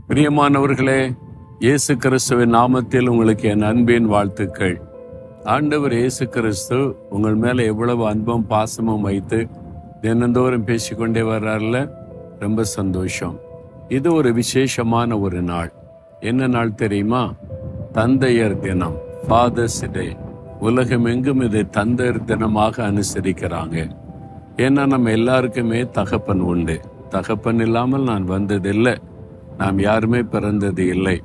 பிரியமானவர்களே, இயேசு கிறிஸ்துவின் நாமத்தில் உங்களுக்கு என் அன்பின் வாழ்த்துக்கள். ஆண்டவர் இயேசு கிறிஸ்து உங்கள் மேல எவ்வளவு அன்பும் பாசமும் வைத்து தினந்தோறும் பேசிக்கொண்டே வர்றாருல, ரொம்ப சந்தோஷம். இது ஒரு விசேஷமான ஒரு நாள். என்ன நாள் தெரியுமா? தந்தையர் தினம், ஃபாதர்ஸ் டே. உலகம் எங்கும் இது தந்தையர் தினமாக அனுசரிக்கிறாங்க. ஏன்னா நம்ம எல்லாருக்குமே தகப்பன் உண்டு. தகப்பன் இல்லாமல் நான் வந்ததில்லை, நாம் யாருமே பிறந்தது இல்லை.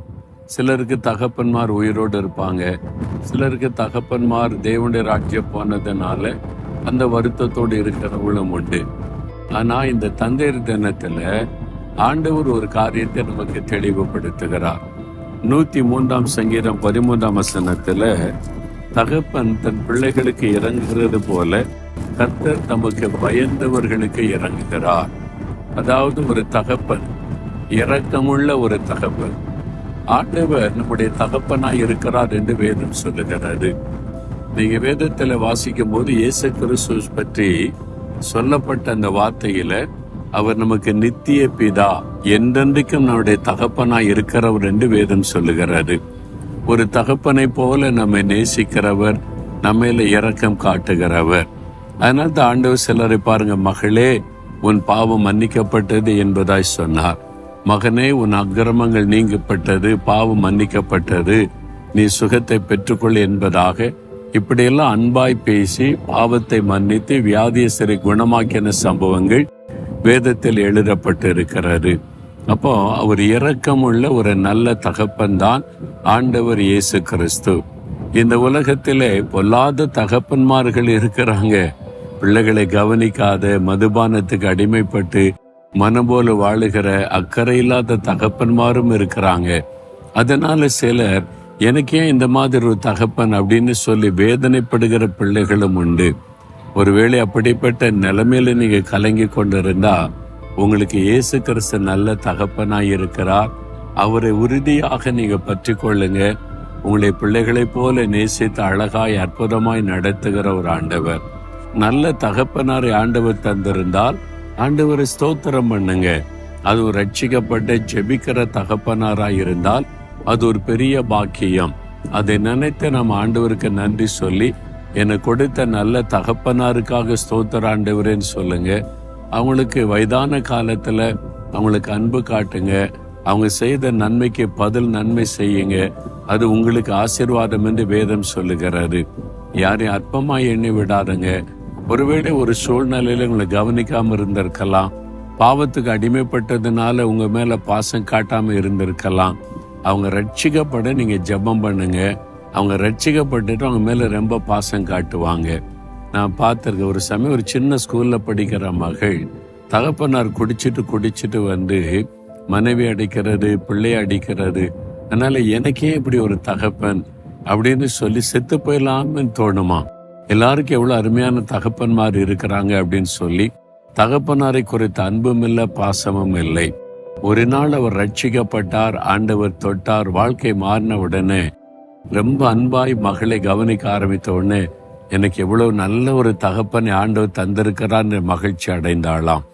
சிலருக்கு தகப்பன்மார் உயிரோடு இருப்பாங்க, சிலருக்கு தகப்பன்மார் தேவனுடைய ராஜ்யம் போனதுனால அந்த வருத்தத்தோடு இருக்கிறவங்களும் உண்டு. ஆனா இந்த தந்தையர் தினத்துல ஆண்டவர் ஒரு காரியத்தை நமக்கு தெளிவுபடுத்துகிறார். 103 சங்கீதம் 13 தகப்பன் தன் பிள்ளைகளுக்கு இறங்குகிறது போல கர்த்தர் தமக்கு பயந்தவர்களுக்கு இறங்குகிறார். அதாவது ஒரு தகப்பன், இரக்கமுள்ள ஒரு தகப்பன். ஆண்டவர் நம்முடைய தகப்பனாய் இருக்கிறார் என்று வேதம் சொல்லுகிறது. நீங்க வேதத்துல வாசிக்கும் போது இயேசு கிறிஸ்து பற்றி சொல்லப்பட்ட அந்த வார்த்தையில அவர் நமக்கு நித்திய பிதா, என்றென்றைக்கும் நம்முடைய தகப்பனாய் இருக்கிறவர் என்று வேதம் சொல்லுகிறது. ஒரு தகப்பனை போல நம்மை நேசிக்கிறவர், நம்மையில இரக்கம் காட்டுகிறவர். அதனால தான் ஆண்டவர் சிலரை பாருங்க, மகளே உன் பாவம் மன்னிக்கப்பட்டது என்பதாய் சொன்னார். மகனே உன் அக்கிரமங்கள் நீங்கப்பட்டது, பாவம் மன்னிக்கப்பட்டது, நீ சுகத்தை பெற்றுக்கொள் என்பதாக இப்படியெல்லாம் அன்பாய் பேசி பாவத்தை மன்னித்து வியாதியஸ்தரை குணமாக்கின சம்பவங்கள் வேதத்தில் எழுதப்பட்டு இருக்கிறது. அப்போ அவர் இரக்கமுள்ள ஒரு நல்ல தகப்பன் தான் ஆண்டவர் இயேசு கிறிஸ்து. இந்த உலகத்திலே பொல்லாத தகப்பன்மார்கள் இருக்கிறாங்க. பிள்ளைகளை கவனிக்காத, மதுபானத்துக்கு அடிமைப்பட்டு மனம் போல வாழுகிற அக்கறை இல்லாத தகப்பன்மாரும் இருக்கிறாங்க. அதனால சிலர் எனக்கே இந்த மாதிரி ஒரு தகப்பன் அப்படின்னு சொல்லி வேதனைப்படுகிற பிள்ளைகளும் உண்டு. ஒருவேளை அப்படிப்பட்ட நிலைமையில நீங்க கலங்கி கொண்டிருந்தா, உங்களுக்கு இயேசு கிறிஸ்து நல்ல தகப்பனாய் இருக்கிறார். அவரை உறுதியாக நீங்க பற்றி கொள்ளுங்க. உங்களை பிள்ளைகளைப் போல நேசித்து அழகாய் அற்புதமாய் நடத்துகிற ஒரு ஆண்டவர். நல்ல தகப்பனாரை ஆண்டவர் தந்திருந்தால் ஆண்டவரை ஸ்தோத்திரம் பண்ணுங்க. அது ஒரு ரட்சிக்கப்பட்ட ஜெபிக்கிற தகப்பனாராய் இருந்தால் அது ஒரு பெரிய பாக்கியம். அதை நினைத்து நம்ம ஆண்டவருக்கு நன்றி சொல்லி, எனக்கு கொடுத்த நல்ல தகப்பனாருக்காக ஸ்தோத்திர ஆண்டவரேன்னு சொல்லுங்க. அவங்களுக்கு வயதான காலத்துல அவங்களுக்கு அன்பு காட்டுங்க. அவங்க செய்த நன்மைக்கு பதில் நன்மை செய்யுங்க. அது உங்களுக்கு ஆசீர்வாதம் என்று வேதம் சொல்லுகிறாரு. யாரையும் அற்பமாய் எண்ணி விடாதுங்க. ஒருவேளை ஒரு சூழ்நிலையில உங்களை கவனிக்காம இருந்திருக்கலாம், பாவத்துக்கு அடிமைப்பட்டதுனால உங்க மேல பாசம் காட்டாம இருந்திருக்கலாம். அவங்க ரட்சிக்கப்பட நீங்க ஜெபம் பண்ணுங்க. அவங்க ரட்சிக்கப்பட்டுட்டு அவங்க மேல ரொம்ப பாசம் காட்டுவாங்க. நான் பார்த்திருக்கேன். ஒரு சமயம் ஒரு சின்ன ஸ்கூல்ல படிக்கிற மகள் தகப்பனார் குடிச்சிட்டு வந்து மனைவி அடிக்கிறது, பிள்ளைய அடிக்கிறது. அதனால எனக்கே இப்படி ஒரு தகப்பன் அப்படின்னு சொல்லி செத்து போயிடலாம்னு தோணுமா. எல்லாருக்கும் எவ்வளவு அருமையான தகப்பன்மார் இருக்கிறாங்க அப்படின்னு சொல்லி தகப்பனாரை குறித்த அன்பும் இல்லை, பாசமும் இல்லை. ஒரு நாள் அவர் ரட்சிக்கப்பட்டார், ஆண்டவர் தொட்டார், வாழ்க்கை மாறின உடனே ரொம்ப அன்பாய் மகளை கவனிக்க ஆரம்பித்த உடனே எனக்கு எவ்வளவு நல்ல ஒரு தகப்பனை ஆண்டவர் தந்திருக்கிறான்னு மகிழ்ச்சி அடைந்தாளாம்.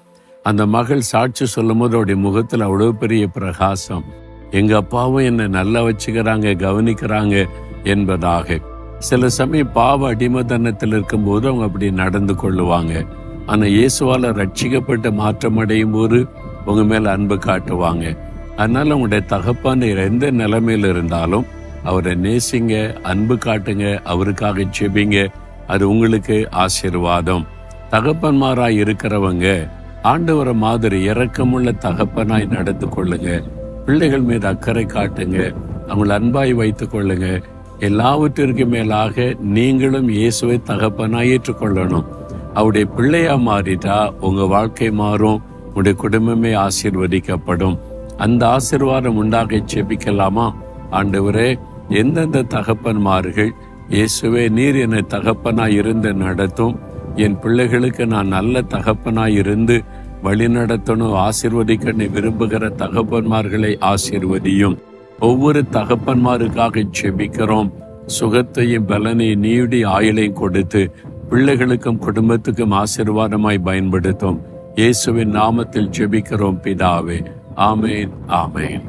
அந்த மகள் சாட்சி சொல்லும் போது அவருடைய முகத்தில் அவ்வளவு பெரிய பிரகாசம். எங்க அப்பாவும் என்னை நல்லா வச்சுக்கிறாங்க, கவனிக்கிறாங்க என்பதாக. சில சமயம் பாவ அடிமதனத்தில் இருக்கும் போது அவங்க அப்படி நடந்து கொள்ளுவாங்க. ஆனா இயேசுவால ரட்சிக்கப்பட்ட மாற்றம் அடையும் போது உங்க மேல அன்பு காட்டுவாங்க. அதனால உங்களுடைய தகப்பான எந்த நிலைமையில இருந்தாலும் அவரை நேசிங்க, அன்பு காட்டுங்க, அவருக்காக செபிங்க. அது உங்களுக்கு ஆசீர்வாதம். தகப்பன்மாராய் இருக்கிறவங்க ஆண்டவரை மாதிரி இரக்கமுள்ள தகப்பனாய் நடந்து கொள்ளுங்க. பிள்ளைகள் மீது அக்கறை காட்டுங்க, அவங்களை அன்பாய் வைத்துக் கொள்ளுங்க. எல்லாவற்றிற்கு மேலாக நீங்களும் இயேசுவை தகப்பனாய் ஏற்றுக்கொள்ளணும். அவருடைய பிள்ளையா மாறிட்டா உங்க வாழ்க்கை மாறும், உங்களுடைய குடும்பமே ஆசீர்வதிக்கப்படும். அந்த ஆசீர்வாதம் உண்டாக செபிக்கலாமா? ஆண்டவரே, எந்தெந்த தகப்பன்மார்கள் இயேசுவே நீர் என்னை தகப்பனாய் இருந்து நடத்தும், என் பிள்ளைகளுக்கு நான் நல்ல தகப்பனாய் இருந்து வழி நடத்தணும், ஆசீர்வதிக்க விரும்புகிற தகப்பன்மார்களை ஆசீர்வதியும். ஒவ்வொரு தகப்பன்மாருக்காக செபிக்கிறோம். சுகத்தையும் பலனையும் நீடி ஆயுளையும் கொடுத்து பிள்ளைகளுக்கும் குடும்பத்துக்கும் ஆசீர்வாதமாய் பயன்படுத்தும். இயேசுவின் நாமத்தில் ஜெபிக்கிறோம் பிதாவே. ஆமேன், ஆமேன்.